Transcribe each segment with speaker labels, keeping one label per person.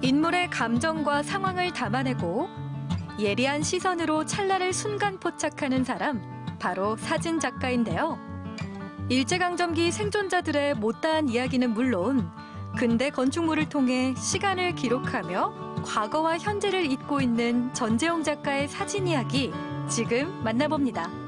Speaker 1: 인물의 감정과 상황을 담아내고 예리한 시선으로 찰나를 순간 포착하는 사람, 바로 사진작가인데요. 일제강점기 생존자들의 못다한 이야기는 물론 근대 건축물을 통해 시간을 기록하며 과거와 현재를 잇고 있는 전재용 작가의 사진 이야기, 지금 만나봅니다.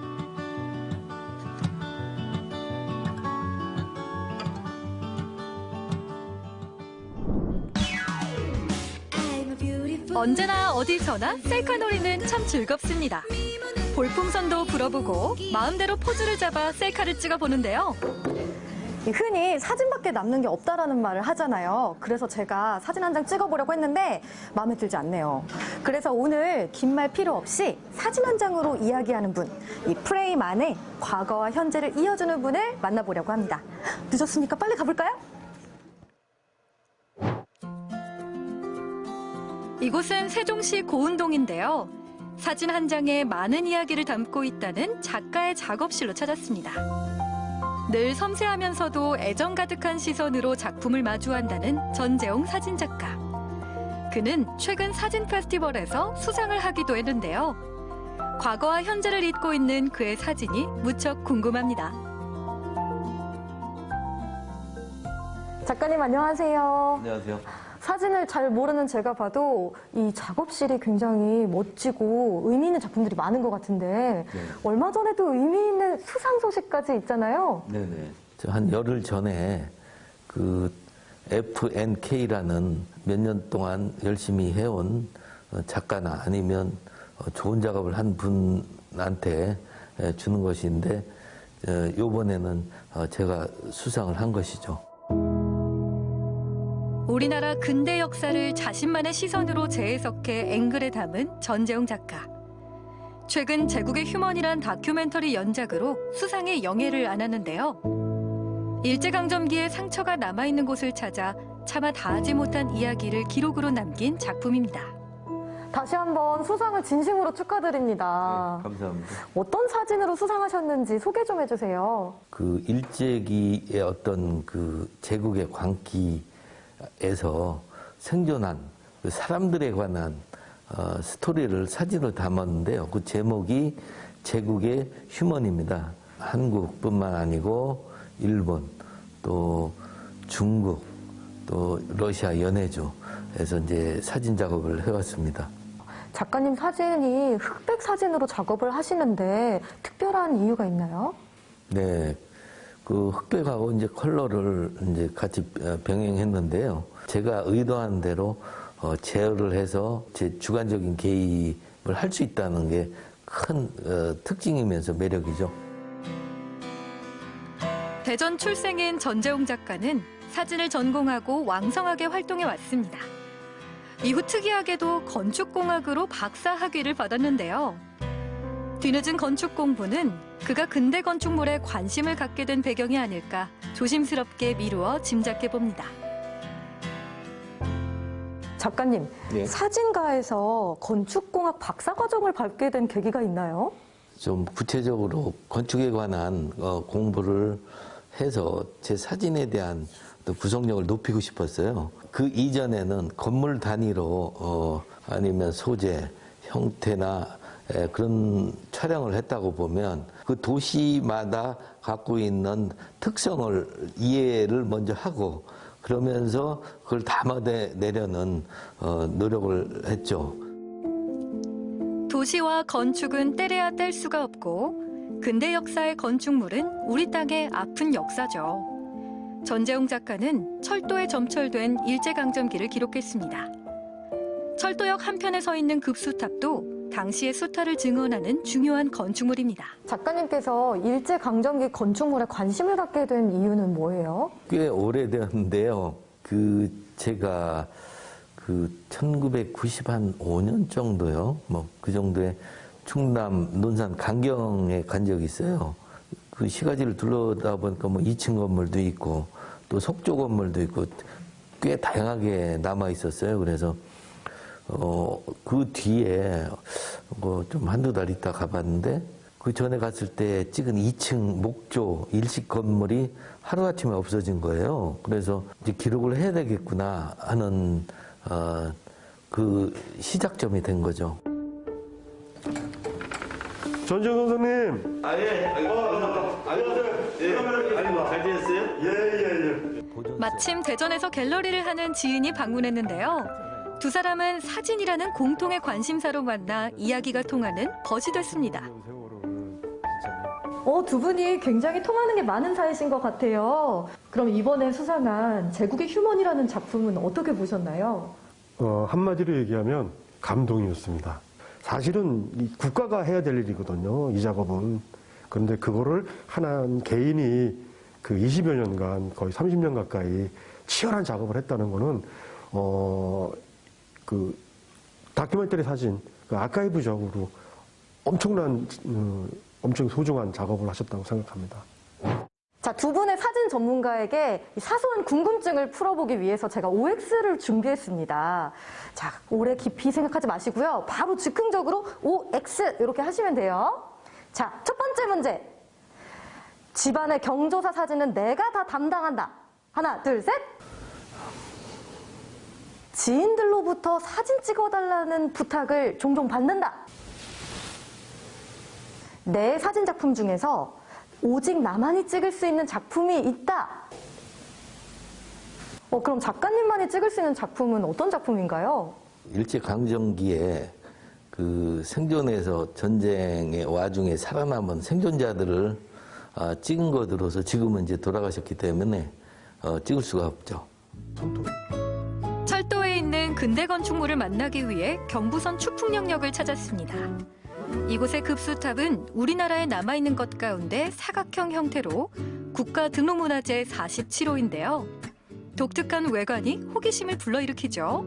Speaker 1: 언제나 어디서나 셀카놀이는 참 즐겁습니다. 볼풍선도 불어보고 마음대로 포즈를 잡아 셀카를 찍어보는데요.
Speaker 2: 흔히 사진밖에 남는 게 없다라는 말을 하잖아요. 그래서 제가 사진 한 장 찍어보려고 했는데 마음에 들지 않네요. 그래서 오늘 긴 말 필요 없이 사진 한 장으로 이야기하는 분, 이 프레임 안에 과거와 현재를 이어주는 분을 만나보려고 합니다. 늦었으니까 빨리 가볼까요?
Speaker 1: 이곳은 세종시 고운동인데요. 사진 한 장에 많은 이야기를 담고 있다는 작가의 작업실로 찾았습니다. 늘 섬세하면서도 애정 가득한 시선으로 작품을 마주한다는 전재용 사진작가. 그는 최근 사진 페스티벌에서 수상을 하기도 했는데요. 과거와 현재를 잇고 있는 그의 사진이 무척 궁금합니다.
Speaker 2: 작가님 안녕하세요.
Speaker 3: 안녕하세요.
Speaker 2: 사진을 잘 모르는 제가 봐도 이 작업실이 굉장히 멋지고 의미 있는 작품들이 많은 것 같은데
Speaker 3: 네.
Speaker 2: 얼마 전에도 의미 있는 수상 소식까지 있잖아요.
Speaker 3: 네네. 한 열흘 전에 그 FNK라는 몇 년 동안 열심히 해온 작가나 아니면 좋은 작업을 한 분한테 주는 것인데 이번에는 제가 수상을 한 것이죠.
Speaker 1: 우리나라 근대 역사를 자신만의 시선으로 재해석해 앵글에 담은 전재용 작가. 최근 제국의 휴먼이란 다큐멘터리 연작으로 수상의 영예를 안았는데요. 일제강점기의 상처가 남아있는 곳을 찾아 차마 다하지 못한 이야기를 기록으로 남긴 작품입니다.
Speaker 2: 다시 한번 수상을 진심으로 축하드립니다.
Speaker 3: 네, 감사합니다.
Speaker 2: 어떤 사진으로 수상하셨는지 소개 좀 해주세요.
Speaker 3: 그 일제기의 어떤 그 제국의 광기에서 생존한 그 사람들에 관한 스토리를 사진으로 담았는데요. 그 제목이 제국의 휴먼입니다. 한국뿐만 아니고 일본, 또 중국, 또 러시아 연해주에서 이제 사진 작업을 해왔습니다.
Speaker 2: 작가님 사진이 흑백 사진으로 작업을 하시는데 특별한 이유가 있나요?
Speaker 3: 네. 그 흑백하고 이제 컬러를 이제 같이 병행했는데요. 제가 의도한 대로 제어를 해서 제 주관적인 개입을 할 수 있다는 게 큰 특징이면서 매력이죠.
Speaker 1: 대전 출생인 전재용 작가는 사진을 전공하고 왕성하게 활동해 왔습니다. 이후 특이하게도 건축공학으로 박사 학위를 받았는데요. 뒤늦은 건축 공부는 그가 근대 건축물에 관심을 갖게 된 배경이 아닐까 조심스럽게 미루어 짐작해 봅니다.
Speaker 2: 작가님,
Speaker 3: 네.
Speaker 2: 사진가에서 건축공학 박사과정을 밟게 된 계기가 있나요?
Speaker 3: 좀 구체적으로 건축에 관한 공부를 해서 제 사진에 대한 구성력을 높이고 싶었어요. 그 이전에는 건물 단위로 아니면 소재, 형태나 그런 촬영을 했다고 보면 그 도시마다 갖고 있는 특성을 이해를 먼저 하고 그러면서 그걸 담아내려는 노력을 했죠.
Speaker 1: 도시와 건축은 떼려야 뗄 수가 없고 근대 역사의 건축물은 우리 땅의 아픈 역사죠. 전재용 작가는 철도에 점철된 일제강점기를 기록했습니다. 철도역 한편에 서 있는 급수탑도 당시의 수탈을 증언하는 중요한 건축물입니다.
Speaker 2: 작가님께서 일제강점기 건축물에 관심을 갖게 된 이유는 뭐예요?
Speaker 3: 꽤 오래되었는데요. 제가 1995년 정도요. 그 정도에 충남 논산 강경에 간 적이 있어요. 그 시가지를 둘러다 보니까 2층 건물도 있고 또 속조 건물도 있고 꽤 다양하게 남아 있었어요. 그래서 그 뒤에 좀 한두 달 있다 가봤는데 그 전에 갔을 때 찍은 2층 목조 일식 건물이 하루아침에 없어진 거예요. 그래서 이제 기록을 해야 되겠구나 하는 그 시작점이 된 거죠.
Speaker 4: 전지현 선생님.
Speaker 5: 예. 안녕하세요. 예. 잘 지냈어요?
Speaker 4: 예.
Speaker 1: 마침 대전에서 갤러리를 하는 지인이 방문했는데요. 두 사람은 사진이라는 공통의 관심사로 만나 이야기가 통하는 벗이 됐습니다.
Speaker 2: 두 분이 굉장히 통하는 게 많은 사이신 것 같아요. 그럼 이번에 수상한 제국의 휴먼이라는 작품은 어떻게 보셨나요?
Speaker 4: 한마디로 얘기하면 감동이었습니다. 사실은 이 국가가 해야 될 일이거든요, 이 작업은. 그런데 그거를 한 개인이 그 20여 년간, 거의 30년 가까이 치열한 작업을 했다는 거는, 그 다큐멘터리 사진, 그 아카이브적으로 엄청 소중한 작업을 하셨다고 생각합니다.
Speaker 2: 자, 두 분의 사진 전문가에게 이 사소한 궁금증을 풀어보기 위해서 제가 OX를 준비했습니다. 자, 오래 깊이 생각하지 마시고요. 바로 즉흥적으로 OX 이렇게 하시면 돼요. 자, 첫 번째 문제. 집안의 경조사 사진은 내가 다 담당한다. 하나, 둘, 셋. 지인들로부터 사진 찍어달라는 부탁을 종종 받는다. 내 사진 작품 중에서 오직 나만이 찍을 수 있는 작품이 있다. 그럼 작가님만이 찍을 수 있는 작품은 어떤 작품인가요?
Speaker 3: 일제강점기에 그 생존해서 전쟁의 와중에 살아남은 생존자들을 찍은 것으로서 지금은 이제 돌아가셨기 때문에 찍을 수가 없죠.
Speaker 1: 철도에 있는 근대 건축물을 만나기 위해 경부선 축풍영역을 찾았습니다. 이곳의 급수탑은 우리나라에 남아있는 것 가운데 사각형 형태로 국가등록문화재 47호인데요. 독특한 외관이 호기심을 불러일으키죠.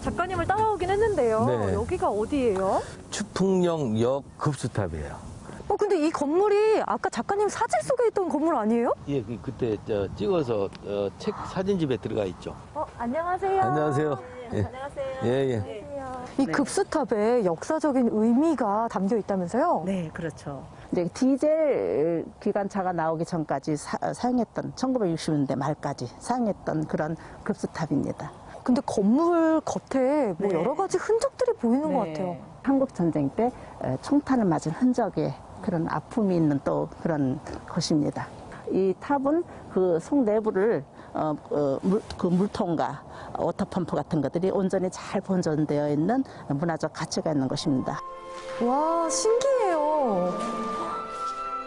Speaker 2: 작가님을 따라오긴 했는데요.
Speaker 3: 네.
Speaker 2: 여기가 어디예요?
Speaker 3: 축풍영역 급수탑이에요.
Speaker 2: 근데 이 건물이 아까 작가님 사진 속에 있던 건물 아니에요?
Speaker 3: 예, 그때 찍어서 책 사진집에 들어가 있죠.
Speaker 2: 안녕하세요.
Speaker 3: 안녕하세요. 예.
Speaker 2: 안녕하세요.
Speaker 3: 예.
Speaker 2: 이 급수탑에 역사적인 의미가 담겨 있다면서요?
Speaker 6: 네, 그렇죠. 이제 디젤 기관차가 나오기 전까지 사용했던 1960년대 말까지 사용했던 그런 급수탑입니다.
Speaker 2: 근데 건물 겉에
Speaker 6: 네.
Speaker 2: 여러 가지 흔적들이 보이는 것 같아요.
Speaker 6: 한국 전쟁 때 총탄을 맞은 흔적에 그런 아픔이 있는 또 그런 곳입니다. 이 탑은 그 속 내부를 그 물통과 워터펌프 같은 것들이 온전히 잘 보존되어 있는 문화적 가치가 있는 것입니다.
Speaker 2: 와, 신기해요.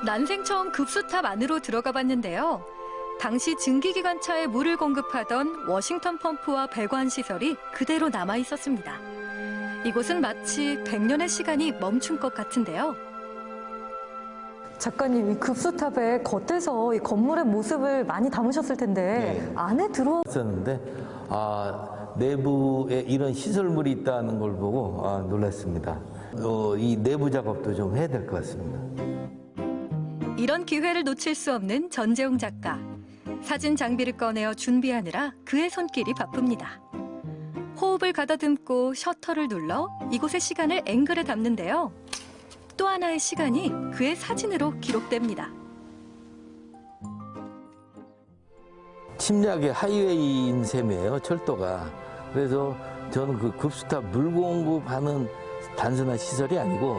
Speaker 1: 난생 처음 급수탑 안으로 들어가 봤는데요. 당시 증기기관차에 물을 공급하던 워싱턴 펌프와 배관 시설이 그대로 남아 있었습니다. 이곳은 마치 100년의 시간이 멈춘 것 같은데요.
Speaker 2: 작가님, 이 급수탑의 겉에서 이 건물의 모습을 많이 담으셨을 텐데
Speaker 3: 네.
Speaker 2: 안에
Speaker 3: 있었는데 내부에 이런 시설물이 있다는 걸 보고 놀랐습니다. 이 내부 작업도 좀 해야 될 것 같습니다.
Speaker 1: 이런 기회를 놓칠 수 없는 전재홍 작가. 사진 장비를 꺼내어 준비하느라 그의 손길이 바쁩니다. 호흡을 가다듬고 셔터를 눌러 이곳의 시간을 앵글에 담는데요. 또 하나의 시간이 그의 사진으로 기록됩니다.
Speaker 3: 침략의 하이웨이인 셈이에요, 철도가. 그래서 저는 그 급수탑 물 공급하는 단순한 시설이 아니고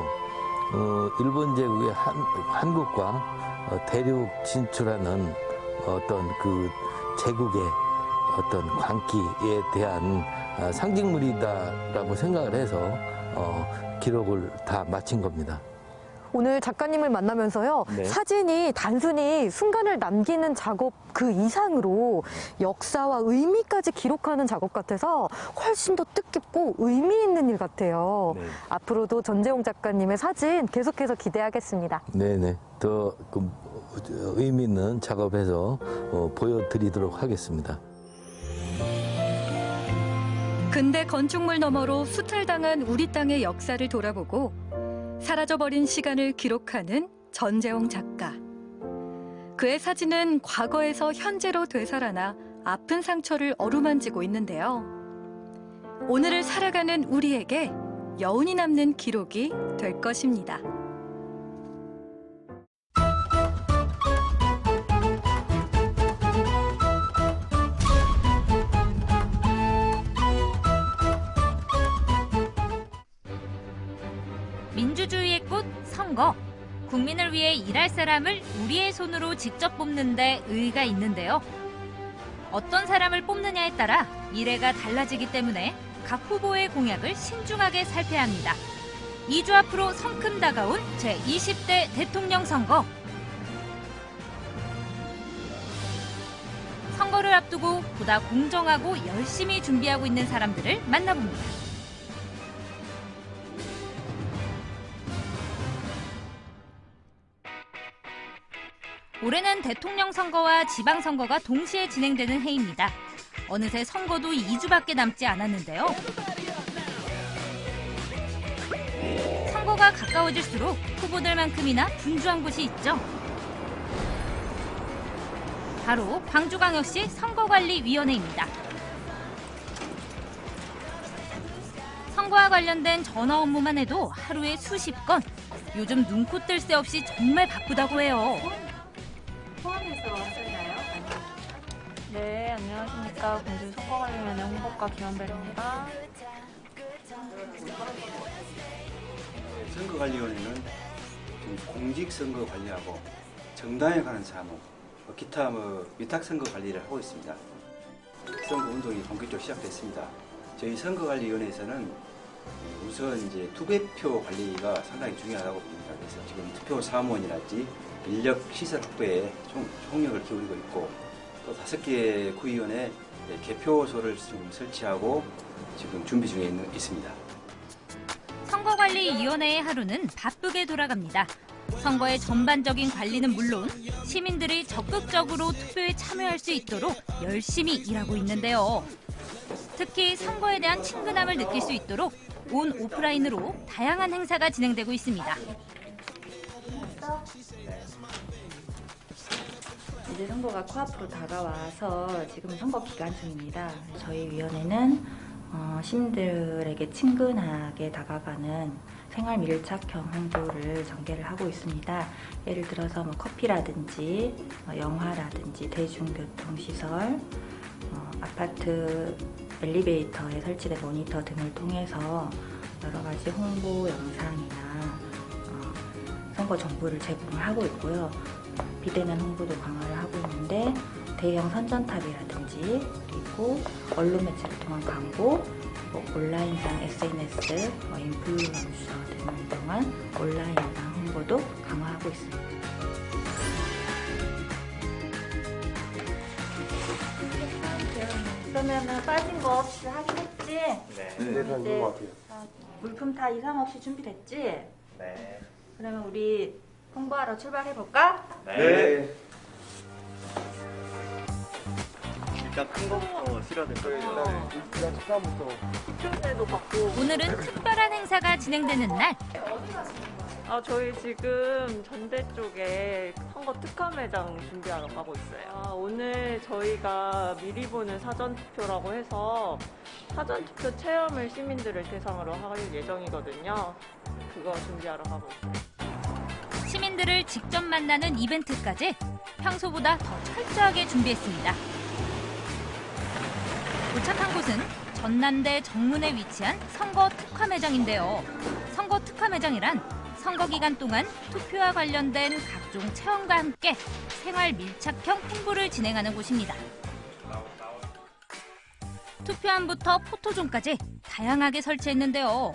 Speaker 3: 일본 제국의 한국과 대륙 진출하는 어떤 그 제국의 어떤 광기에 대한 상징물이다라고 생각을 해서 기록을 다 마친 겁니다.
Speaker 2: 오늘 작가님을 만나면서요.
Speaker 3: 네.
Speaker 2: 사진이 단순히 순간을 남기는 작업 그 이상으로 역사와 의미까지 기록하는 작업 같아서 훨씬 더 뜻깊고 의미 있는 일 같아요.
Speaker 3: 네.
Speaker 2: 앞으로도 전재홍 작가님의 사진 계속해서 기대하겠습니다.
Speaker 3: 네네. 더 의미 있는 작업해서 보여드리도록 하겠습니다.
Speaker 1: 근대 건축물 너머로 수탈당한 우리 땅의 역사를 돌아보고 사라져버린 시간을 기록하는 전재홍 작가. 그의 사진은 과거에서 현재로 되살아나 아픈 상처를 어루만지고 있는데요. 오늘을 살아가는 우리에게 여운이 남는 기록이 될 것입니다.
Speaker 7: 선거. 국민을 위해 일할 사람을 우리의 손으로 직접 뽑는 데 의의가 있는데요. 어떤 사람을 뽑느냐에 따라 미래가 달라지기 때문에 각 후보의 공약을 신중하게 살펴야 합니다. 2주 앞으로 성큼 다가온 제20대 대통령 선거. 선거를 앞두고 보다 공정하고 열심히 준비하고 있는 사람들을 만나봅니다. 올해는 대통령 선거와 지방선거가 동시에 진행되는 해입니다. 어느새 선거도 2주밖에 남지 않았는데요. 선거가 가까워질수록 후보들만큼이나 분주한 곳이 있죠. 바로 광주광역시 선거관리위원회입니다. 선거와 관련된 전화 업무만 해도 하루에 수십 건. 요즘 눈코 뜰 새 없이 정말 바쁘다고 해요.
Speaker 8: 포함해서 왔을까요? 네, 안녕하십니까. 광주 선거관리위원회 홍보과 김원별입니다.
Speaker 9: 선거관리위원회는 공직선거 관리하고 정당에 관한 사무, 기타 위탁선거 관리를 하고 있습니다. 선거운동이 본격적으로 시작됐습니다. 저희 선거관리위원회에서는 우선 이제 투개표 관리가 상당히 중요하다고 봅니다. 그래서 지금 투표 사무원이랄지 인력 시설 확보에 총력을 기울이고 있고, 또 5개 구위원회 개표소를 좀 설치하고 지금 준비 중에 있습니다.
Speaker 7: 선거관리위원회의 하루는 바쁘게 돌아갑니다. 선거의 전반적인 관리는 물론 시민들이 적극적으로 투표에 참여할 수 있도록 열심히 일하고 있는데요. 특히 선거에 대한 친근함을 느낄 수 있도록 온 오프라인으로 다양한 행사가 진행되고 있습니다.
Speaker 10: 이제 선거가 코앞으로 다가와서 지금 선거 기간 중입니다. 저희 위원회는 시민들에게 친근하게 다가가는 생활 밀착형 홍보를 전개를 하고 있습니다. 예를 들어서 커피라든지 영화라든지 대중교통시설, 아파트 엘리베이터에 설치된 모니터 등을 통해서 여러 가지 홍보 영상이나 선거 정보를 제공을 하고 있고요. 비대면 홍보도 강화를 하고 있는데 대형 선전탑이라든지 그리고 언론 매체를 통한 광고, 온라인상 SNS, 인플루언서 등을 통한 온라인상 홍보도 강화하고 있습니다.
Speaker 8: 그러면은 빠진 거 없이 하긴 했지?
Speaker 4: 네, 그런 것 같아요.
Speaker 8: 물품 다 이상 없이 준비됐지?
Speaker 5: 네.
Speaker 8: 그러면 우리 홍보하러 출발해볼까?
Speaker 5: 네. 일단 큰 거부터 실어야 될 거예요.
Speaker 4: 일단 식사부터.
Speaker 8: 투표제도 받고.
Speaker 7: 오늘은 특별한 행사가 진행되는 날.
Speaker 11: 저희 지금 전대 쪽에 선거 특화 매장 준비하러 가고 있어요. 오늘 저희가 미리 보는 사전투표라고 해서 사전투표 체험을 시민들을 대상으로 할 예정이거든요. 그거 준비하러 가고 있어요.
Speaker 7: 시민들을 직접 만나는 이벤트까지 평소보다 더 철저하게 준비했습니다. 도착한 곳은 전남대 정문에 위치한 선거 특화 매장인데요. 선거 특화 매장이란 선거 기간 동안 투표와 관련된 각종 체험과 함께 생활 밀착형 홍보를 진행하는 곳입니다. 투표함부터 포토존까지 다양하게 설치했는데요.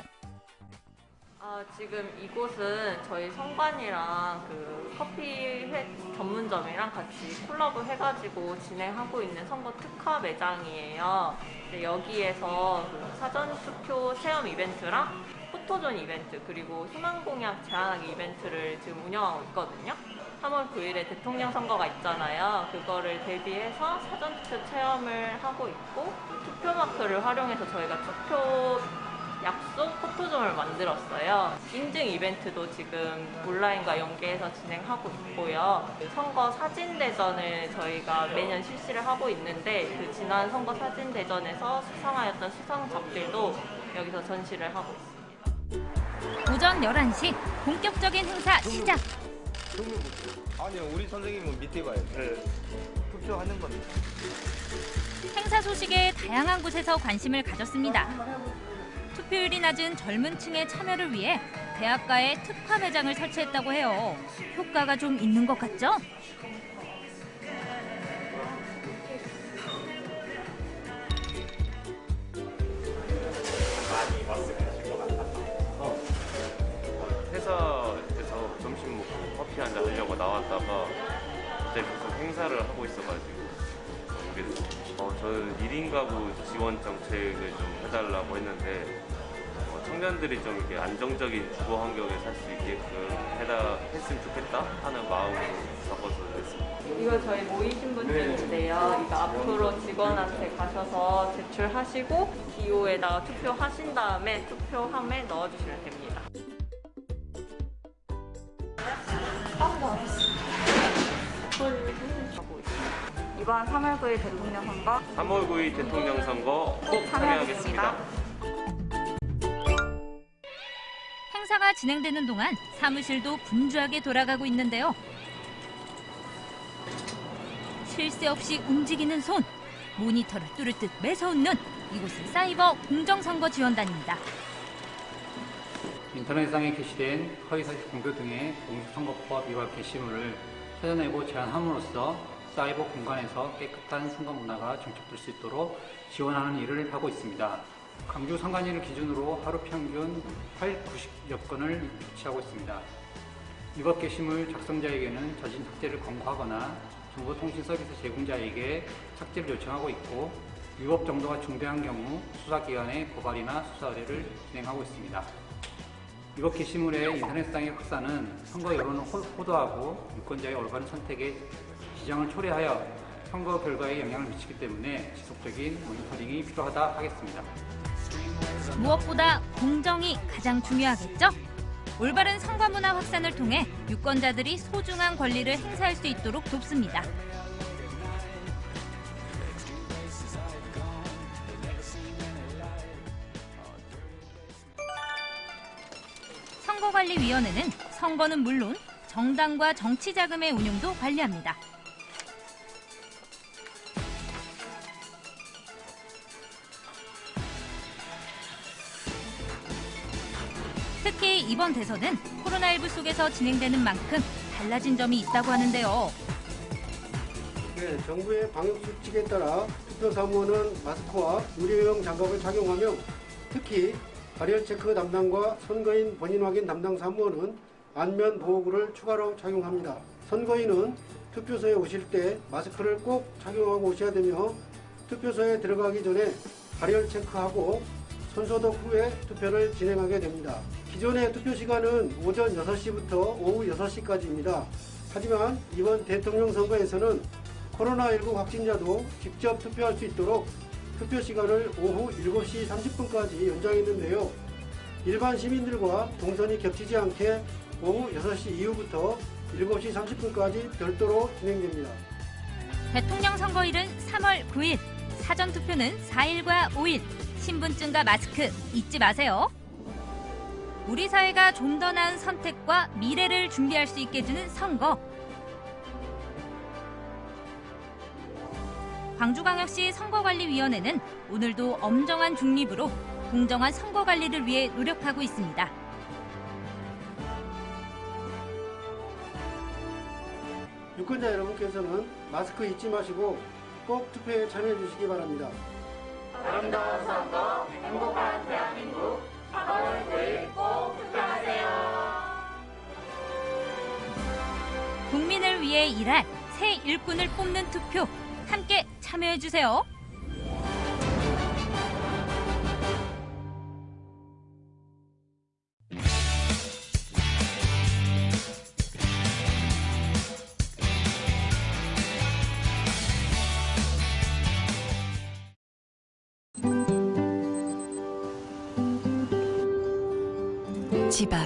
Speaker 11: 지금 이곳은 저희 선관이랑 그 커피 전문점이랑 같이 콜라보 해가지고 진행하고 있는 선거 특화 매장이에요. 여기에서 사전 투표 체험 이벤트랑 포토존 이벤트 그리고 희망공약 제안하기 이벤트를 지금 운영하고 있거든요. 3월 9일에 대통령 선거가 있잖아요. 그거를 대비해서 사전투표 체험을 하고 있고 투표 마크를 활용해서 저희가 투표 약속 포토존을 만들었어요. 인증 이벤트도 지금 온라인과 연계해서 진행하고 있고요. 선거 사진대전을 저희가 매년 실시를 하고 있는데 그 지난 선거 사진대전에서 수상하였던 수상작들도 여기서 전시를 하고 있습니다.
Speaker 7: 오전 11시 본격적인 행사 시작!
Speaker 5: 아니요, 우리 선생님은 밑에 봐요. 네. 투표하는 겁니다.
Speaker 7: 행사 소식에 다양한 곳에서 관심을 가졌습니다. 투표율이 낮은 젊은 층의 참여를 위해 대학가에 특화 매장을 설치했다고 해요. 효과가 좀 있는 것 같죠?
Speaker 12: 회사에서 점심 먹고 커피 한잔 하려고 나왔다가 갑자기 무슨 행사를 하고 있어가지고 저 1인 가구 지원 정책을 좀 해달라고 했는데 청년들이 좀 이렇게 안정적인 주거 환경에 살 수 있게끔 했으면 좋겠다 하는 마음으로 적어서 냈습니다.
Speaker 11: 이거 저희 모의 신분증인데요. 이거 앞으로 직원한테 가셔서 제출하시고 기호에다가 투표하신 다음에 투표함에 넣어주시면 됩니다.
Speaker 8: 이번 3월 9일 대통령 선거
Speaker 12: 3월 9일 대통령 선거 꼭 참여하겠습니다.
Speaker 7: 행사가 진행되는 동안 사무실도 분주하게 돌아가고 있는데요. 쉴 새 없이 움직이는 손, 모니터를 뚫을 듯 매서운 눈. 이곳은 사이버 공정선거 지원단입니다.
Speaker 13: 인터넷상에 게시된 허위사실 공표 등의 공직선거법 위반 게시물을 찾아내고 제한함으로써 사이버 공간에서 깨끗한 선거 문화가 정착될 수 있도록 지원하는 일을 하고 있습니다. 광주 선관위를 기준으로 하루 평균 890여 건을 조치하고 있습니다. 위법 게시물 작성자에게는 자진 삭제를 권고하거나 정보통신서비스 제공자에게 삭제를 요청하고 있고 위법 정도가 중대한 경우 수사기관에 고발이나 수사 의뢰를 진행하고 있습니다. 위법 게시물의 인터넷상의 확산은 선거 여론을 호도하고 유권자의 올바른 선택에 지장을 초래하여 선거 결과에 영향을 미치기 때문에 지속적인 모니터링이 필요하다 하겠습니다.
Speaker 7: 무엇보다 공정이 가장 중요하겠죠? 올바른 선거 문화 확산을 통해 유권자들이 소중한 권리를 행사할 수 있도록 돕습니다. 선거관리위원회는 선거는 물론 정당과 정치자금의 운용도 관리합니다. 특히 이번 대선은 코로나19 속에서 진행되는 만큼 달라진 점이 있다고 하는데요.
Speaker 14: 네, 정부의 방역수칙에 따라 투표사무원은 마스크와 유리용 장갑을 착용하며 특히 발열 체크 담당과 선거인 본인 확인 담당 사무원은 안면 보호구를 추가로 착용합니다. 선거인은 투표소에 오실 때 마스크를 꼭 착용하고 오셔야 되며 투표소에 들어가기 전에 발열 체크하고 손소독 후에 투표를 진행하게 됩니다. 기존의 투표 시간은 오전 6시부터 오후 6시까지입니다. 하지만 이번 대통령 선거에서는 코로나19 확진자도 직접 투표할 수 있도록 투표 시간을 오후 7시 30분까지 연장했는데요. 일반 시민들과 동선이 겹치지 않게 오후 6시 이후부터 7시 30분까지 별도로 진행됩니다.
Speaker 7: 대통령 선거일은 3월 9일, 사전투표는 4일과 5일, 신분증과 마스크 잊지 마세요. 우리 사회가 좀 더 나은 선택과 미래를 준비할 수 있게 해주는 선거. 광주광역시 선거관리위원회는 오늘도 엄정한 중립으로 공정한 선거관리를 위해 노력하고 있습니다.
Speaker 14: 유권자 여러분께서는 마스크 잊지 마시고 꼭 투표에 참여해 주시기 바랍니다.
Speaker 15: 아름다운 선거, 행복한 대한민국 3월 9일 꼭 투표하세요.
Speaker 7: 국민을 위해 일할 새 일꾼을 뽑는 투표. 함께 참여해주세요.
Speaker 16: 집 앞,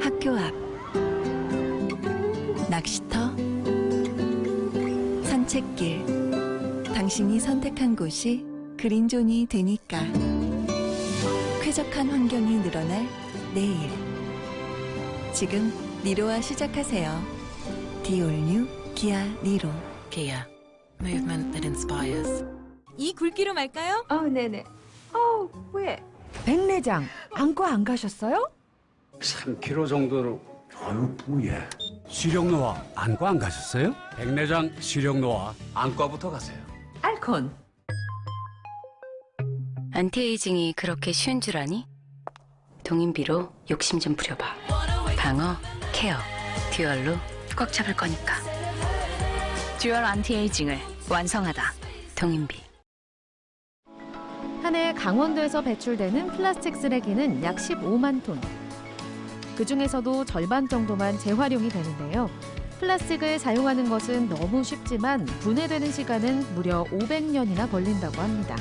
Speaker 16: 학교 앞, 낚시터, 산책길. 당신이 선택한 곳이 그린존이 되니까. 쾌적한 환경이 늘어날 내일. 지금 니로와 시작하세요. The All New Kia Niro.
Speaker 17: Kia. Movement that inspires.
Speaker 18: 이 굵기로 말까요?
Speaker 19: 네네.
Speaker 17: 왜? 백내장 안과 안 가셨어요?
Speaker 18: 3kg 정도로. 아유, 뭐예. 시력노화 안과 안 가셨어요? 백내장 시력노화 안과부터 가세요.
Speaker 17: 알콘.
Speaker 19: 안티에이징이 그렇게 쉬운 줄 아니? 동인비로 욕심 좀 부려봐. 방어, 케어, 듀얼로 꽉 잡을 거니까. 듀얼 안티에이징을 완성하다. 동인비.
Speaker 20: 한 해 강원도에서 배출되는 플라스틱 쓰레기는 약 15만 톤. 그중에서도 절반 정도만 재활용이 되는데요. 플라스틱을 사용하는 것은 너무 쉽지만 분해되는 시간은 무려 500년이나 걸린다고 합니다.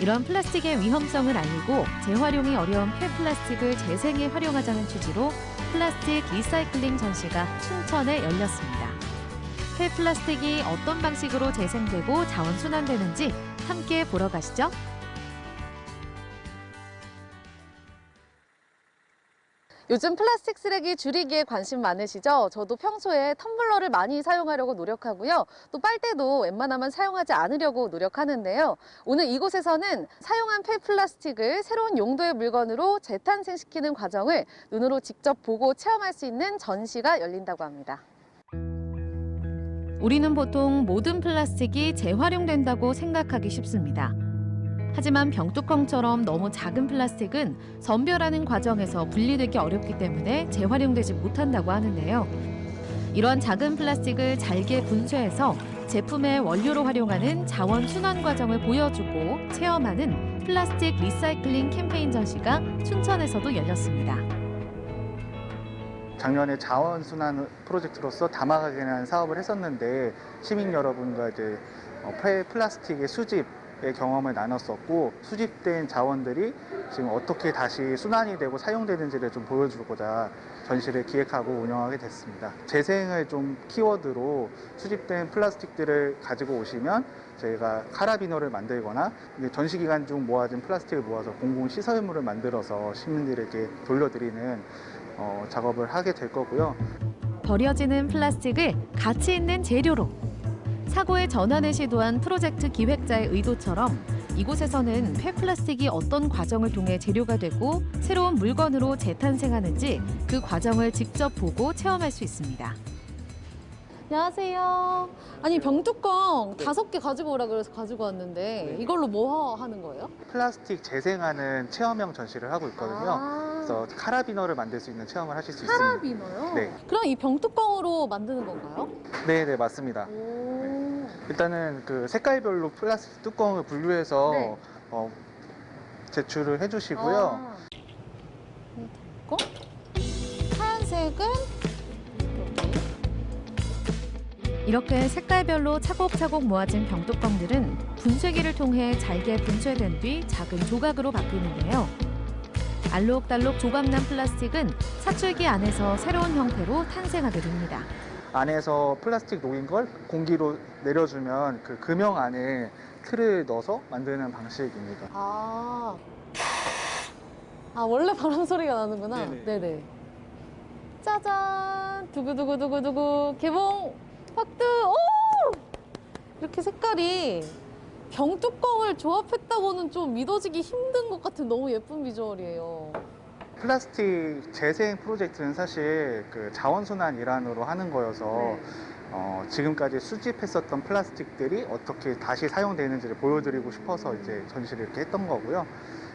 Speaker 20: 이런 플라스틱의 위험성을 알리고 재활용이 어려운 폐플라스틱을 재생에 활용하자는 취지로 플라스틱 리사이클링 전시가 춘천에 열렸습니다. 폐플라스틱이 어떤 방식으로 재생되고 자원순환되는지 함께 보러 가시죠.
Speaker 2: 요즘 플라스틱 쓰레기 줄이기에 관심 많으시죠? 저도 평소에 텀블러를 많이 사용하려고 노력하고요. 또 빨대도 웬만하면 사용하지 않으려고 노력하는데요. 오늘 이곳에서는 사용한 폐플라스틱을 새로운 용도의 물건으로 재탄생시키는 과정을 눈으로 직접 보고 체험할 수 있는 전시가 열린다고 합니다.
Speaker 20: 우리는 보통 모든 플라스틱이 재활용된다고 생각하기 쉽습니다. 하지만 병뚜껑처럼 너무 작은 플라스틱은 선별하는 과정에서 분리되기 어렵기 때문에 재활용되지 못한다고 하는데요. 이런 작은 플라스틱을 잘게 분쇄해서 제품의 원료로 활용하는 자원 순환 과정을 보여주고 체험하는 플라스틱 리사이클링 캠페인 전시가 춘천에서도 열렸습니다.
Speaker 21: 작년에 자원순환 프로젝트로서 다마가게라는 사업을 했었는데 시민 여러분과 이제 플라스틱의 수집의 경험을 나눴었고 수집된 자원들이 지금 어떻게 다시 순환이 되고 사용되는지를 좀 보여주고자 전시를 기획하고 운영하게 됐습니다. 재생을 좀 키워드로 수집된 플라스틱들을 가지고 오시면 저희가 카라비너를 만들거나 전시 기간 중 모아진 플라스틱을 모아서 공공시설물을 만들어서 시민들에게 돌려드리는 작업을 하게 될 거고요.
Speaker 20: 버려지는 플라스틱을 가치 있는 재료로 사고의 전환을 시도한 프로젝트 기획자의 의도처럼 이곳에서는 폐플라스틱이 어떤 과정을 통해 재료가 되고 새로운 물건으로 재탄생하는지 그 과정을 직접 보고 체험할 수 있습니다.
Speaker 2: 안녕하세요. 아니 병뚜껑 5개 가지고 오라 그래서 가지고 왔는데 이걸로 뭐 하는 거예요?
Speaker 21: 플라스틱 재생하는 체험형 전시를 하고 있거든요. 그래서 카라비너를 만들 수 있는 체험을 하실 수 있습니다.
Speaker 2: 카라비너요?
Speaker 21: 네.
Speaker 2: 그럼 이 병뚜껑으로 만드는 건가요?
Speaker 21: 네, 맞습니다. 일단은 그 색깔별로 플라스틱 뚜껑을 분류해서
Speaker 2: 네.
Speaker 21: 제출을 해주시고요.
Speaker 2: 하얀색은
Speaker 20: 이렇게 색깔별로 차곡차곡 모아진 병뚜껑들은 분쇄기를 통해 잘게 분쇄된 뒤 작은 조각으로 바뀌는데요. 알록달록 조각난 플라스틱은 사출기 안에서 새로운 형태로 탄생하게 됩니다.
Speaker 21: 안에서 플라스틱 녹인 걸 공기로 내려주면 그 금형 안에 틀을 넣어서 만드는 방식입니다.
Speaker 2: 원래 바람 소리가 나는구나. 네네. 짜잔! 두구두구두구두구 개봉! 박두! 오! 이렇게 색깔이 병뚜껑을 조합했다고는 좀 믿어지기 힘든 것 같은 너무 예쁜 비주얼이에요.
Speaker 21: 플라스틱 재생 프로젝트는 사실 그 자원순환 일환으로 하는 거여서 지금까지 수집했었던 플라스틱들이 어떻게 다시 사용되는지를 보여드리고 싶어서 이제 전시를 이렇게 했던 거고요.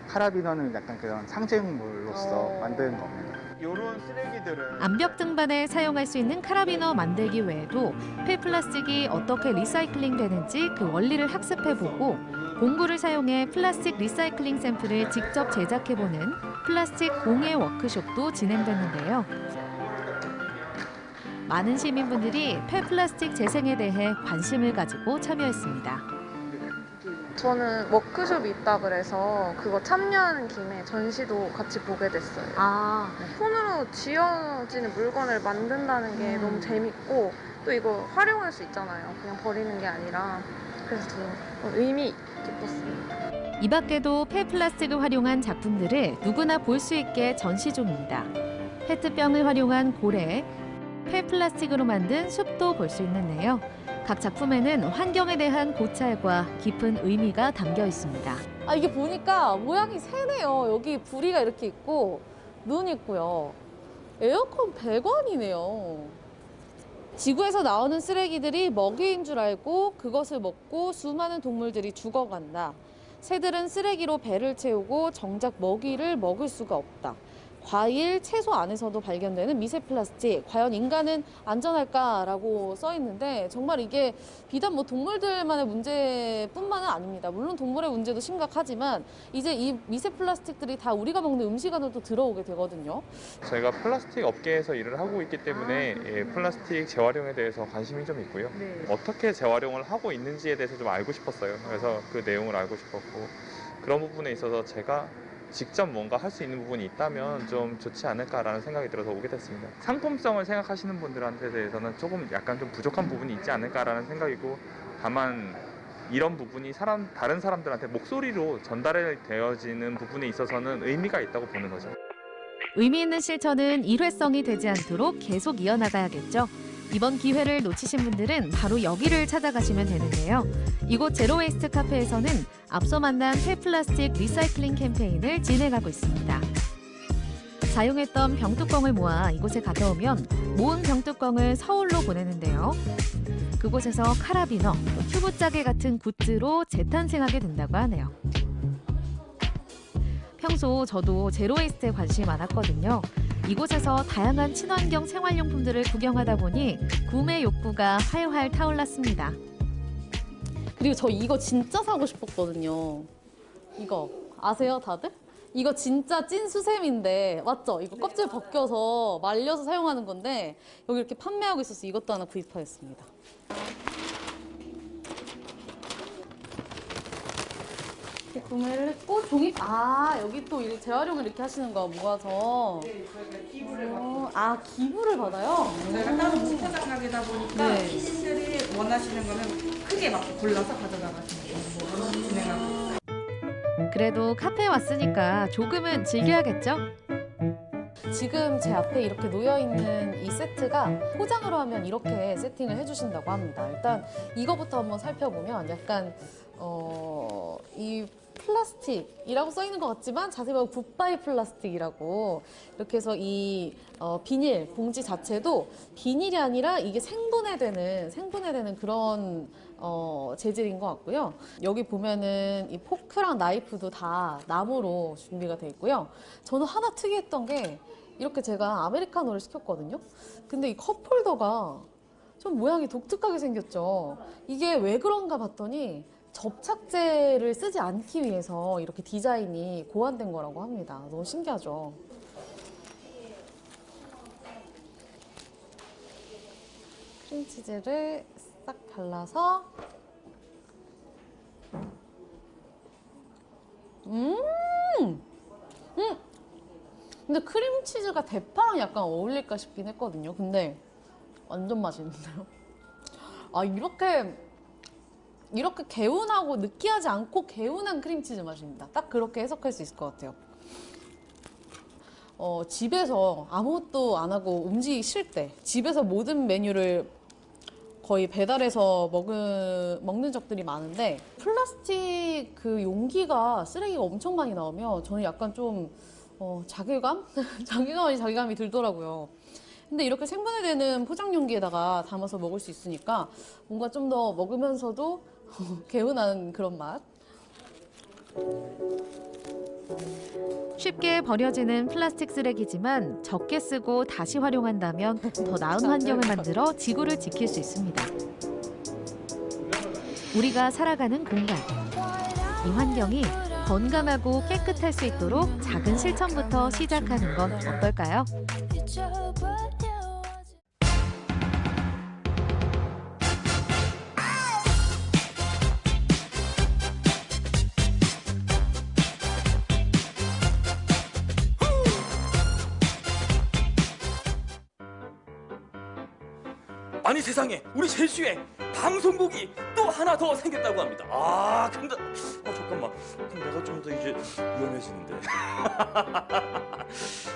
Speaker 21: 카라비너는 약간 그런 상징물로서 만드는 겁니다. 이런 쓰레기들은
Speaker 20: 암벽 등반에 사용할 수 있는 카라비너 만들기 외에도 폐플라스틱이 어떻게 리사이클링 되는지 그 원리를 학습해보고 공구를 사용해 플라스틱 리사이클링 샘플을 직접 제작해보는 플라스틱 공예 워크숍도 진행됐는데요. 많은 시민분들이 폐플라스틱 재생에 대해 관심을 가지고 참여했습니다.
Speaker 22: 저는 워크숍이 있다 그래서 그거 참여하는 김에 전시도 같이 보게 됐어요. 손으로 지어지는 물건을 만든다는 게 너무 재밌고 또 이거 활용할 수 있잖아요. 그냥 버리는 게 아니라. 그래서 더 의미 깊었습니다.
Speaker 20: 이 밖에도 폐플라스틱을 활용한 작품들을 누구나 볼 수 있게 전시 중입니다. 페트병을 활용한 고래, 폐플라스틱으로 만든 숲도 볼 수 있는데요. 각 작품에는 환경에 대한 고찰과 깊은 의미가 담겨 있습니다.
Speaker 3: 아, 이게 보니까 모양이 새네요. 여기 부리가 이렇게 있고 눈 있고요. 에어컨 배관이네요. 지구에서 나오는 쓰레기들이 먹이인 줄 알고 그것을 먹고 수많은 동물들이 죽어간다. 새들은 쓰레기로 배를 채우고 정작 먹이를 먹을 수가 없다. 과일, 채소 안에서도 발견되는 미세 플라스틱. 과연 인간은 안전할까라고 써 있는데 정말 이게 비단 뭐 동물들만의 문제뿐만은 아닙니다. 물론 동물의 문제도 심각하지만 이제 이 미세 플라스틱들이 다 우리가 먹는 음식 안으로 들어오게 되거든요.
Speaker 6: 저희가 플라스틱 업계에서 일을 하고 있기 때문에 예, 플라스틱 재활용에 대해서 관심이 좀 있고요.
Speaker 3: 네.
Speaker 6: 어떻게 재활용을 하고 있는지에 대해서 좀 알고 싶었어요. 그래서 그 내용을 알고 싶었고 그런 부분에 있어서 제가 직접 뭔가 할 수 있는 부분이 있다면 좀 좋지 않을까라는 생각이 들어서 오게 됐습니다. 상품성을 생각하시는 분들한테 대해서는 조금 약간 좀 부족한 부분이 있지 않을까라는 생각이고 다만 이런 부분이 다른 사람들한테 목소리로 전달되어지는 부분에 있어서는 의미가 있다고 보는 거죠.
Speaker 20: 의미 있는 실천은 일회성이 되지 않도록 계속 이어나가야겠죠. 이번 기회를 놓치신 분들은 바로 여기를 찾아가시면 되는데요. 이곳 제로웨이스트 카페에서는 앞서 만난 폐플라스틱 리사이클링 캠페인을 진행하고 있습니다. 사용했던 병뚜껑을 모아 이곳에 가져오면 모은 병뚜껑을 서울로 보내는데요. 그곳에서 카라비너, 큐브짜개 같은 굿즈로 재탄생하게 된다고 하네요. 평소 저도 제로웨이스트에 관심이 많았거든요. 이곳에서 다양한 친환경 생활용품들을 구경하다 보니 구매 욕구가 활활 타올랐습니다.
Speaker 3: 그리고 저 이거 진짜 사고 싶었거든요. 이거 아세요 다들? 이거 진짜 찐 수세미인데 맞죠? 이거 껍질 벗겨서 말려서 사용하는 건데 여기 이렇게 판매하고 있어서 이것도 하나 구입하였습니다. 구매를 했고 종이 여기 또 재활용을 이렇게 하시는 거 모아서
Speaker 23: 기부를 받고
Speaker 3: 기부를 받아요?
Speaker 23: 저희가 따로 포장 가게다 보니까
Speaker 3: 네.
Speaker 23: 시민들이 원하시는 거는 크게 맞게 골라서 가져나가시는 거로 진행하고
Speaker 20: 그래도 카페에 왔으니까 조금은 즐겨야겠죠?
Speaker 3: 지금 제 앞에 이렇게 놓여있는 이 세트가 포장으로 하면 이렇게 세팅을 해주신다고 합니다. 일단 이거부터 한번 살펴보면 약간 이 플라스틱이라고 써있는 것 같지만 자세히 보면 굿바이 플라스틱이라고 이렇게 해서 이 비닐 봉지 자체도 비닐이 아니라 이게 생분해되는 그런 재질인 것 같고요. 여기 보면은 이 포크랑 나이프도 다 나무로 준비가 돼 있고요. 저는 하나 특이했던 게 이렇게 제가 아메리카노를 시켰거든요. 근데 이 컵홀더가 좀 모양이 독특하게 생겼죠. 이게 왜 그런가 봤더니 접착제를 쓰지 않기 위해서 이렇게 디자인이 고안된 거라고 합니다. 너무 신기하죠? 크림치즈를 싹 발라서 근데 크림치즈가 대파랑 약간 어울릴까 싶긴 했거든요. 근데 완전 맛있는데요? 이렇게 개운하고 느끼하지 않고 개운한 크림치즈 맛입니다. 딱 그렇게 해석할 수 있을 것 같아요. 집에서 아무것도 안 하고 움직이기 싫을 때 집에서 모든 메뉴를 거의 배달해서 먹는 적들이 많은데 플라스틱 그 용기가 쓰레기가 엄청 많이 나오면 저는 약간 좀 자괴감? 자괴감이 들더라고요. 근데 이렇게 생분해되는 포장 용기에다가 담아서 먹을 수 있으니까 뭔가 좀 더 먹으면서도 개운한 그런 맛.
Speaker 20: 쉽게 버려지는 플라스틱 쓰레기지만 적게 쓰고 다시 활용한다면 더 나은 환경을 만들어 지구를 지킬 수 있습니다. 우리가 살아가는 공간, 이 환경이 건강하고 깨끗할 수 있도록 작은 실천부터 시작하는 건 어떨까요?
Speaker 24: 아니 세상에 우리 제주에 방송국이 또 하나 더 생겼다고 합니다. 근데 잠깐만 그럼 내가 좀 더 이제 위험해지는데.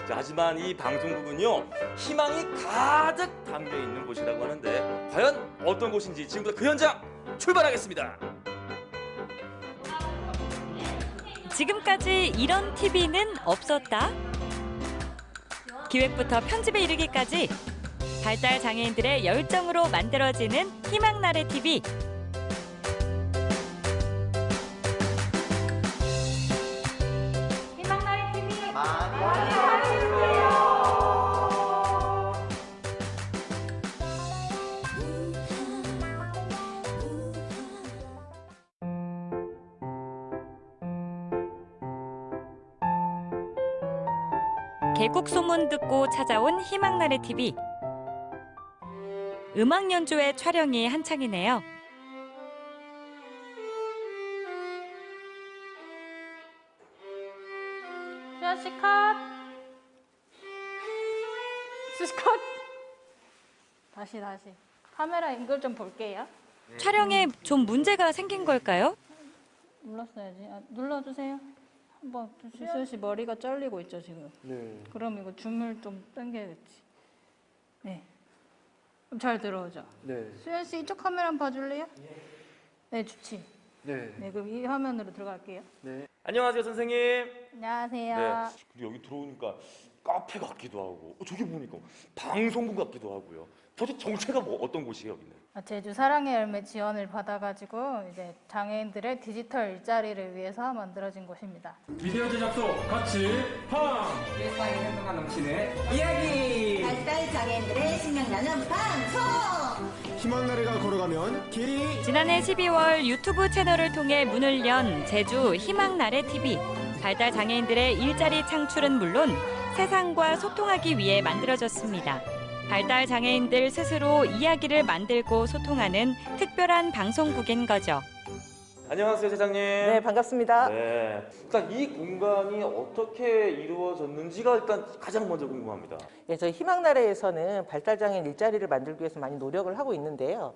Speaker 24: 자, 하지만 이 방송국은요 희망이 가득 담겨 있는 곳이라고 하는데 과연 어떤 곳인지 지금부터 그 현장 출발하겠습니다.
Speaker 1: 지금까지 이런 TV는 없었다. 기획부터 편집에 이르기까지 발달 장애인들의 열정으로 만들어지는 희망나래 TV.
Speaker 15: 희망나래 TV 많이
Speaker 1: 개국 소문 듣고 찾아온 희망나래 TV. 음악 연주회 촬영이 한창이네요.
Speaker 8: 수현 씨 컷. 수시 컷. 다시. 카메라 앵글 좀 볼게요.
Speaker 1: 촬영에 좀 문제가 생긴 걸까요?
Speaker 8: 눌렀어야지. 눌러주세요. 한번 수현 씨 머리가 잘리고 있죠 지금.
Speaker 5: 네.
Speaker 8: 그럼 이거 줌을 좀 당겨야겠지. 네. 그럼 잘 들어오죠.
Speaker 5: 네.
Speaker 8: 수현 씨 이쪽 카메라 한번 봐줄래요? 네, 좋지.
Speaker 5: 네.
Speaker 8: 네, 그럼 이 화면으로 들어갈게요.
Speaker 5: 네.
Speaker 24: 안녕하세요, 선생님.
Speaker 8: 안녕하세요.
Speaker 24: 네. 근데 여기 들어오니까 카페 같기도 하고 저기 보니까 방송국 같기도 하고요. 도대체 정체가 어떤 곳이에요, 여기는?
Speaker 8: 제주 사랑의 열매 지원을 받아가지고 이제 장애인들의 디지털 일자리를 위해서 만들어진 곳입니다.
Speaker 4: 미디어 제작소 같이 팡! 일상의 행동가 넘치는 이야기!
Speaker 15: 발달 장애인들의 생명나는 방송!
Speaker 9: 희망나래가 걸어가면 길이
Speaker 1: 지난해 12월 유튜브 채널을 통해 문을 연 제주 희망나래 TV. 발달 장애인들의 일자리 창출은 물론 세상과 소통하기 위해 만들어졌습니다. 발달 장애인들 스스로 이야기를 만들고 소통하는 특별한 방송국인 거죠.
Speaker 24: 안녕하세요, 사장님.
Speaker 10: 네, 반갑습니다.
Speaker 24: 네. 일단 이 공간이 어떻게 이루어졌는지가 일단 가장 먼저 궁금합니다.
Speaker 10: 예, 저희 희망나래에서는 발달장애인 일자리를 만들기 위해서 많이 노력을 하고 있는데요.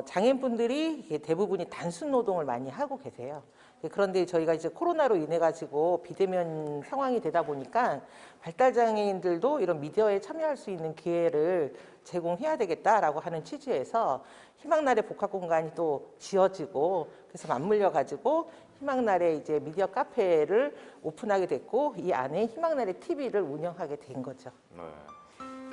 Speaker 10: 장애인분들이 대부분이 단순 노동을 많이 하고 계세요. 그런데 저희가 이제 코로나로 인해 가지고 비대면 상황이 되다 보니까 발달장애인들도 이런 미디어에 참여할 수 있는 기회를 제공해야 되겠다라고 하는 취지에서 희망나래 복합공간이 또 지어지고 그래서 맞물려 가지고 희망나래 이제 미디어 카페를 오픈하게 됐고 이 안에 희망나래 TV를 운영하게 된 거죠.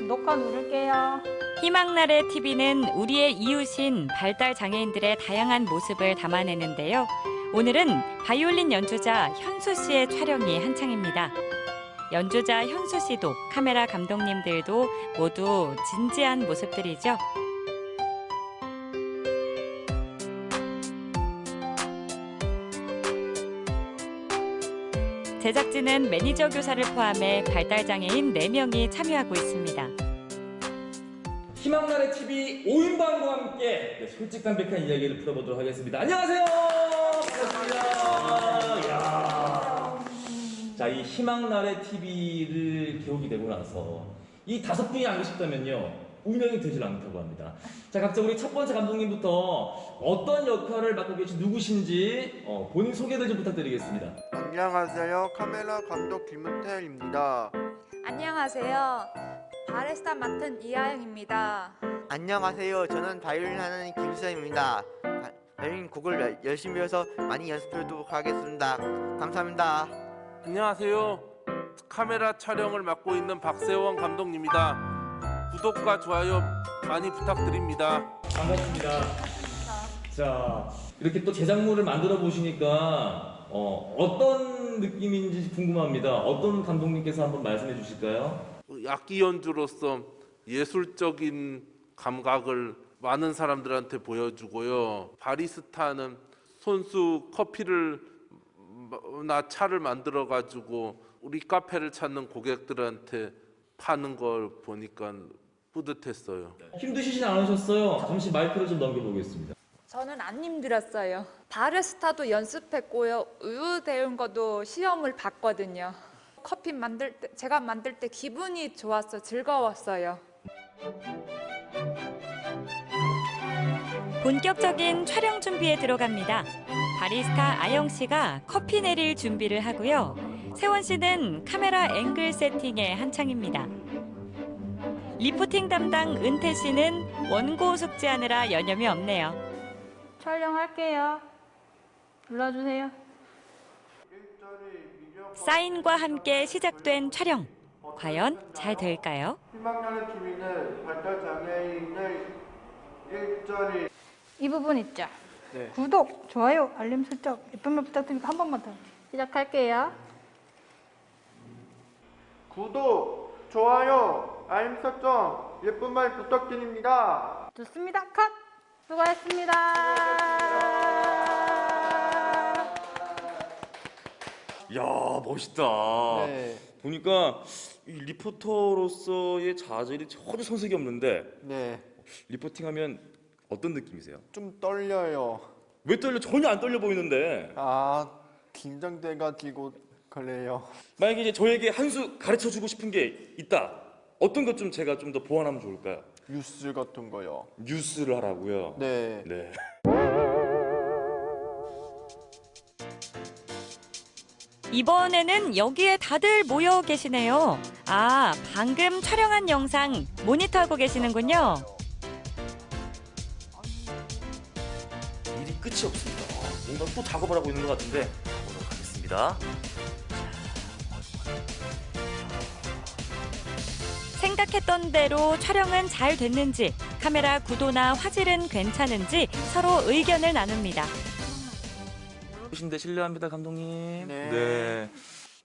Speaker 8: 녹화 누를게요.
Speaker 1: 희망나래 TV는 우리의 이웃인 발달 장애인들의 다양한 모습을 담아내는데요. 오늘은 바이올린 연주자 현수 씨의 촬영이 한창입니다. 연주자 현수 씨도 카메라 감독님들도 모두 진지한 모습들이죠. 제작진은 매니저 교사를 포함해 발달장애인 4명이 참여하고 있습니다.
Speaker 24: 희망나래 TV 5인방과 함께 솔직담백한 이야기를 풀어보도록 하겠습니다. 안녕하세요. 반갑습니다. 이야. 자, 이 희망나래 TV를 개국이 되고 나서 이 5분이 안 계셨다면요 운영이 되질 않다고 합니다. 자, 각자 우리 첫 번째 감독님부터 어떤 역할을 맡고 계신 누구신지 본인 소개를 좀 부탁드리겠습니다.
Speaker 25: 안녕하세요. 카메라 감독 김은태입니다.
Speaker 26: 안녕하세요. 바리스타 맡은 이하영입니다.
Speaker 25: 안녕하세요. 저는 바이올린 하는 김수현입니다. 바이올린 곡을 열심히 해서 많이 연습해보도록 하겠습니다. 감사합니다.
Speaker 27: 안녕하세요. 카메라 촬영을 맡고 있는 박세원 감독님입니다. 구독과 좋아요 많이 부탁드립니다.
Speaker 24: 반갑습니다. 자, 이렇게 또 제작물을 만들어 보시니까 어떤 느낌인지 궁금합니다. 어떤 감독님께서 한번 말씀해 주실까요?
Speaker 27: 악기 연주로서 예술적인 감각을 많은 사람들한테 보여주고요. 바리스타는 손수 커피를 나 차를 만들어 가지고 우리 카페를 찾는 고객들한테 파는 걸 보니까 뿌듯했어요.
Speaker 24: 힘드시진 않으셨어요? 잠시 마이크를 좀 넘겨보겠습니다.
Speaker 26: 저는 안 힘들었어요. 바리스타도 연습했고요. 우유 데운 것도 시험을 봤거든요. 커피 제가 만들 때 기분이 좋았어요. 즐거웠어요.
Speaker 1: 본격적인 촬영 준비에 들어갑니다. 바리스타 아영 씨가 커피 내릴 준비를 하고요. 세원 씨는 카메라 앵글 세팅에 한창입니다. 리포팅 담당 은태 씨는 원고 숙지하느라 여념이 없네요.
Speaker 8: 촬영할게요. 눌러주세요.
Speaker 25: 일자리
Speaker 1: 사인과 함께 시작된 촬영. 과연 잘 될까요?
Speaker 7: 희망나는 TV는 발달장애인의 일자리.
Speaker 8: 이 부분 있죠?
Speaker 7: 네.
Speaker 8: 구독, 좋아요, 알림 설정, 예쁜 말 부탁드립니다. 한 번만 더 시작할게요.
Speaker 7: 구독, 좋아요, 알림 설정, 예쁜 말 부탁드립니다.
Speaker 8: 좋습니다. 컷! 수고하셨습니다.
Speaker 24: 야, 멋있다.
Speaker 7: 네.
Speaker 24: 보니까 이 리포터로서의 자질이 전혀 손색이 없는데
Speaker 7: 네.
Speaker 24: 리포팅하면 어떤 느낌이세요?
Speaker 7: 좀 떨려요.
Speaker 24: 왜 떨려? 전혀 안 떨려 보이는데.
Speaker 7: 아, 긴장돼가지고 그래요.
Speaker 24: 만약에 이제 저에게 한 수 가르쳐주고 싶은 게 있다. 어떤 것 좀 제가 좀 더 보완하면 좋을까요?
Speaker 7: 뉴스 같은 거요.
Speaker 24: 뉴스를 하라고요?
Speaker 7: 네.
Speaker 24: 네.
Speaker 1: 이번에는 여기에 다들 모여 계시네요. 아, 방금 촬영한 영상 모니터하고 계시는군요.
Speaker 24: 일이 끝이 없습니다. 뭔가 또 작업을 하고 있는 것 같은데 보도록 하겠습니다.
Speaker 1: 생각했던 대로 촬영은 잘 됐는지, 카메라 구도나 화질은 괜찮은지 서로 의견을 나눕니다.
Speaker 24: 보신데 실례합니다, 감독님.
Speaker 7: 네.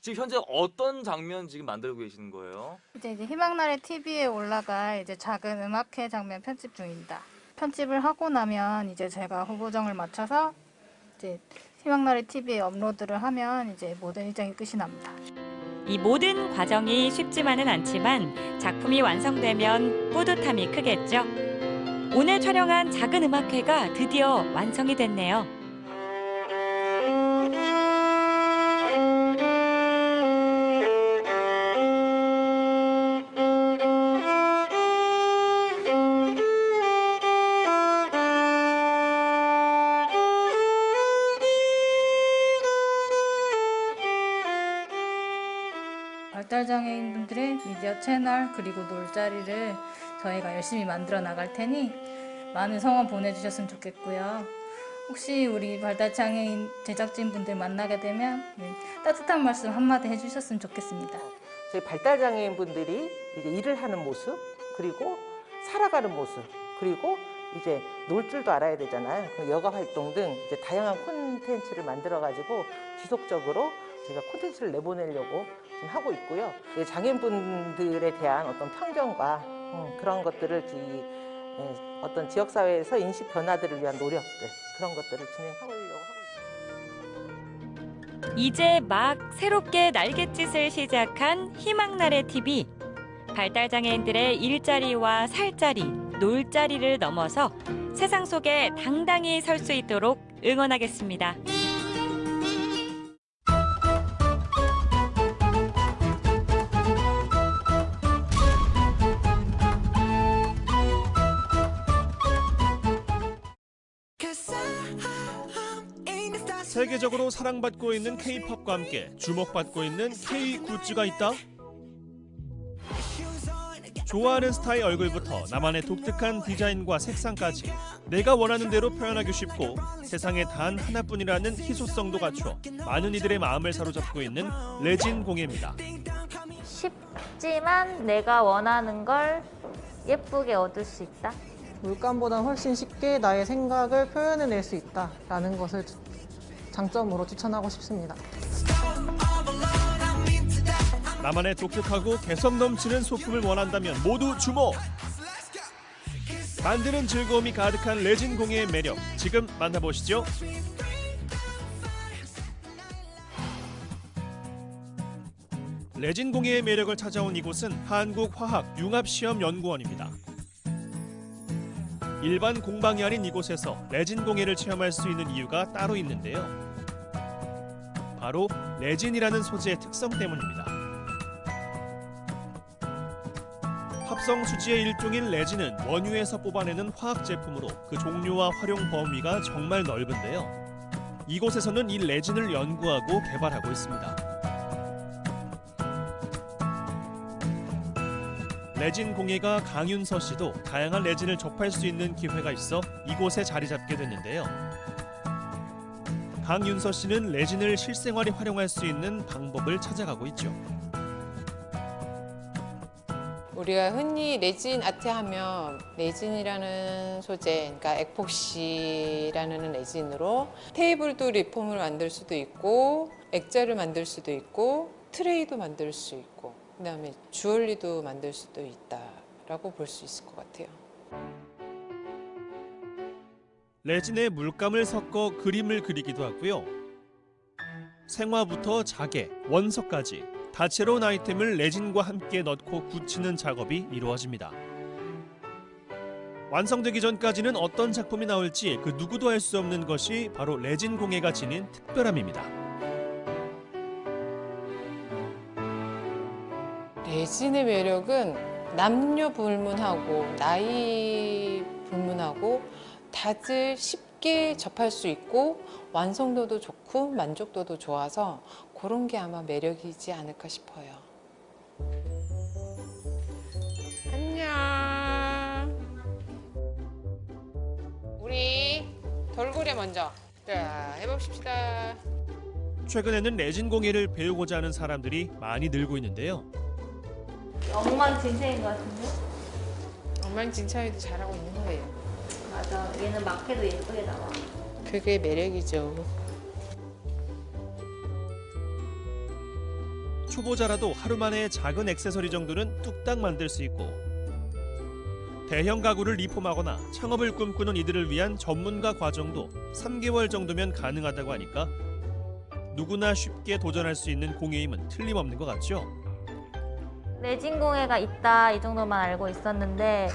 Speaker 24: 지금 현재 어떤 장면 지금 만들고 계시는 거예요?
Speaker 8: 이제 희망나래 TV에 올라갈 이제 작은 음악회 장면 편집 중입니다. 편집을 하고 나면 이제 제가 후보정을 맞춰서 이제 희망나래 TV에 업로드를 하면 이제 모든 일정이 끝이 납니다.
Speaker 1: 이 모든 과정이 쉽지만은 않지만 작품이 완성되면 뿌듯함이 크겠죠. 오늘 촬영한 작은 음악회가 드디어 완성이 됐네요.
Speaker 8: 발달장애인분들의 미디어 채널 그리고 놀자리를 저희가 열심히 만들어 나갈 테니 많은 성원 보내주셨으면 좋겠고요. 혹시 우리 발달장애인 제작진분들 만나게 되면 따뜻한 말씀 한마디 해주셨으면 좋겠습니다.
Speaker 10: 저희 발달장애인분들이 이제 일을 하는 모습, 그리고 살아가는 모습, 그리고 이제 놀 줄도 알아야 되잖아요. 여가 활동 등 이제 다양한 콘텐츠를 만들어가지고 지속적으로 제가 콘텐츠를 내보내려고 지금 하고 있고요. 장애인분들에 대한 어떤 편견과 그런 것들을 어떤 지역사회에서 인식 변화들을 위한 노력들, 그런 것들을 진행하려고 하고 있습니다.
Speaker 1: 이제 막 새롭게 날갯짓을 시작한 희망나래 TV. 발달장애인들의 일자리와 살자리, 놀자리를 넘어서 세상 속에 당당히 설 수 있도록 응원하겠습니다.
Speaker 9: 세계적으로 사랑받고 있는 K-팝과 함께 주목받고 있는 K-굿즈가 있다? 좋아하는 스타의 얼굴부터 나만의 독특한 디자인과 색상까지 내가 원하는 대로 표현하기 쉽고 세상에 단 하나뿐이라는 희소성도 갖춰 많은 이들의 마음을 사로잡고 있는 레진 공예입니다.
Speaker 11: 쉽지만 내가 원하는 걸 예쁘게 얻을 수 있다.
Speaker 12: 물감보다 훨씬 쉽게 나의 생각을 표현해낼 수 있다라는 것을 장점으로 추천하고 싶습니다.
Speaker 9: 나만의 독특하고 개성 넘치는 소품을 원한다면 모두 주목! 만드는 즐거움이 가득한 레진 공예의 매력, 지금 만나보시죠. 레진 공예의 매력을 찾아온 이곳은 한국화학융합시험연구원입니다. 일반 공방이 아닌 이곳에서 레진 공예를 체험할 수 있는 이유가 따로 있는데요. 바로 레진이라는 소재의 특성 때문입니다. 합성 수지의 일종인 레진은 원유에서 뽑아내는 화학 제품으로 그 종류와 활용 범위가 정말 넓은데요. 이곳에서는 이 레진을 연구하고 개발하고 있습니다. 레진 공예가 강윤서 씨도 다양한 레진을 접할 수 있는 기회가 있어 이곳에 자리 잡게 됐는데요. 강윤서 씨는 레진을 실생활에 활용할 수 있는 방법을 찾아가고 있죠.
Speaker 2: 우리가 흔히 레진 아트 하면 레진이라는 소재, 그러니까 에폭시라는 레진으로 테이블도 리폼을 만들 수도 있고 액자를 만들 수도 있고 트레이도 만들 수 있고 그다음에 주얼리도 만들 수도 있다라고 볼 수 있을 것 같아요.
Speaker 9: 레진에 물감을 섞어 그림을 그리기도 하고요. 생화부터 자개, 원석까지 다채로운 아이템을 레진과 함께 넣고 굳히는 작업이 이루어집니다. 완성되기 전까지는 어떤 작품이 나올지 그 누구도 알 수 없는 것이 바로 레진 공예가 지닌 특별함입니다.
Speaker 2: 레진의 매력은 남녀 불문하고 나이 불문하고 다들 쉽게 접할 수 있고 완성도도 좋고 만족도도 좋아서 그런 게 아마 매력이지 않을까 싶어요. 안녕. 우리 돌고래 먼저 자, 해봅시다.
Speaker 9: 최근에는 레진 공예를 배우고자 하는 사람들이 많이 늘고 있는데요.
Speaker 11: 엉망진창인 것 같은데?
Speaker 2: 엉망진창에도 잘하고 있는 거예요.
Speaker 11: 맞아. 얘는 막해도 예쁘게 나와.
Speaker 2: 그게 매력이죠.
Speaker 9: 초보자라도 하루 만에 작은 액세서리 정도는 뚝딱 만들 수 있고 대형 가구를 리폼하거나 창업을 꿈꾸는 이들을 위한 전문가 과정도 3개월 정도면 가능하다고 하니까 누구나 쉽게 도전할 수 있는 공예임은 틀림없는 것 같죠?
Speaker 11: 레진 공예가 있다 이 정도만 알고 있었는데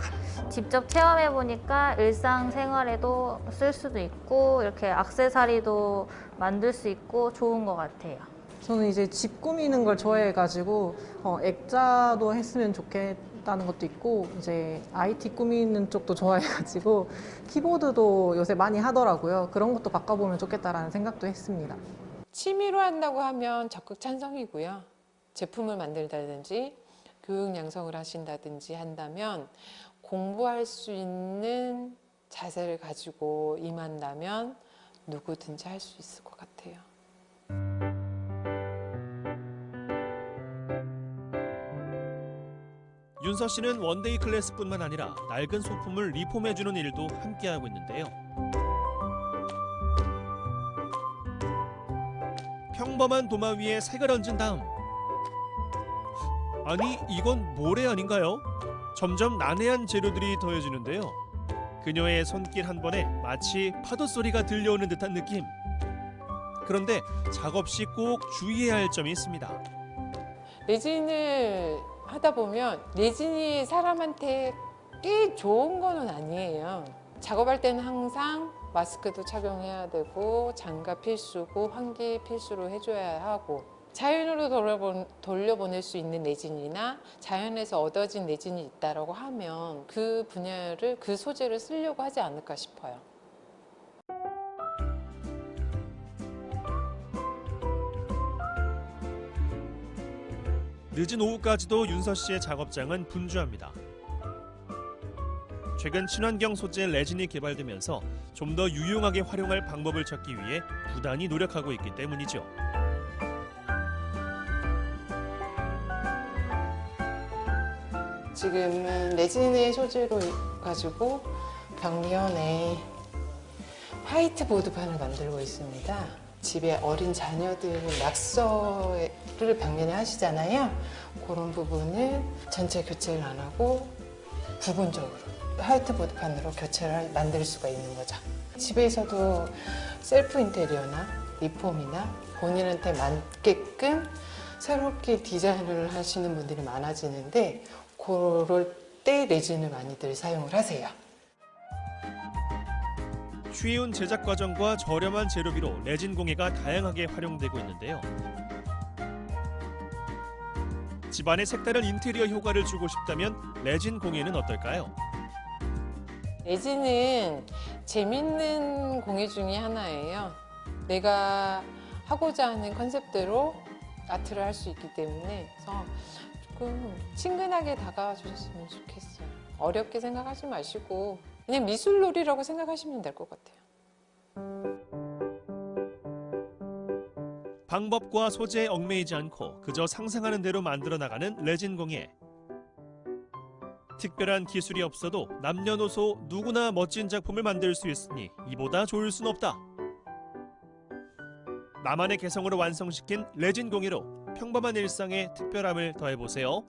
Speaker 11: 직접 체험해보니까 일상생활에도 쓸 수도 있고 이렇게 액세서리도 만들 수 있고 좋은 것 같아요.
Speaker 12: 저는 이제 집 꾸미는 걸 좋아해가지고 액자도 했으면 좋겠다는 것도 있고 이제 IT 꾸미는 쪽도 좋아해가지고 키보드도 요새 많이 하더라고요. 그런 것도 바꿔보면 좋겠다라는 생각도 했습니다.
Speaker 2: 취미로 한다고 하면 적극 찬성이고요. 제품을 만들다든지 교육 양성을 하신다든지 한다면 공부할 수 있는 자세를 가지고 임한다면 누구든지 할 수 있을 것 같아요.
Speaker 9: 윤서 씨는 원데이 클래스뿐만 아니라 낡은 소품을 리폼해주는 일도 함께하고 있는데요. 평범한 도마 위에 색을 얹은 다음 아니 이건 모래 아닌가요? 점점 난해한 재료들이 더해지는데요. 그녀의 손길 한 번에 마치 파도 소리가 들려오는 듯한 느낌. 그런데 작업 시 꼭 주의해야 할 점이 있습니다.
Speaker 2: 레진을 하다 보면 레진이 사람한테 꽤 좋은 거는 아니에요. 작업할 때는 항상 마스크도 착용해야 되고 장갑 필수고 환기 필수로 해줘야 하고 자연으로 돌려보낼 수 있는 레진이나 자연에서 얻어진 레진이 있다고 하면 그 분야를 그 소재를 쓰려고 하지 않을까 싶어요.
Speaker 9: 늦은 오후까지도 윤서 씨의 작업장은 분주합니다. 최근 친환경 소재 레진이 개발되면서 좀 더 유용하게 활용할 방법을 찾기 위해 부단히 노력하고 있기 때문이죠.
Speaker 2: 지금은 레진의 소재로 가지고 벽면에 화이트보드판을 만들고 있습니다. 집에 어린 자녀들 낙서를 벽면에 하시잖아요. 그런 부분을 전체 교체를 안 하고 부분적으로 화이트보드판으로 교체를 만들 수가 있는 거죠. 집에서도 셀프 인테리어나 리폼이나 본인한테 맞게끔 새롭게 디자인을 하시는 분들이 많아지는데 그럴 때 레진을 많이들 사용을 하세요.
Speaker 9: 쉬운 제작 과정과 저렴한 재료비로 레진 공예가 다양하게 활용되고 있는데요. 집안에 색다른 인테리어 효과를 주고 싶다면 레진 공예는 어떨까요?
Speaker 2: 레진은 재밌는 공예 중에 하나예요. 내가 하고자 하는 컨셉대로 아트를 할 수 있기 때문에 그래서 조금 친근하게 다가와 주셨으면 좋겠어요. 어렵게 생각하지 마시고 그냥 미술놀이라고 생각하시면 될 것 같아요.
Speaker 9: 방법과 소재에 얽매이지 않고 그저 상상하는 대로 만들어 나가는 레진 공예. 특별한 기술이 없어도 남녀노소 누구나 멋진 작품을 만들 수 있으니 이보다 좋을 순 없다. 나만의 개성으로 완성시킨 레진 공예로 평범한 일상에 특별함을 더해보세요.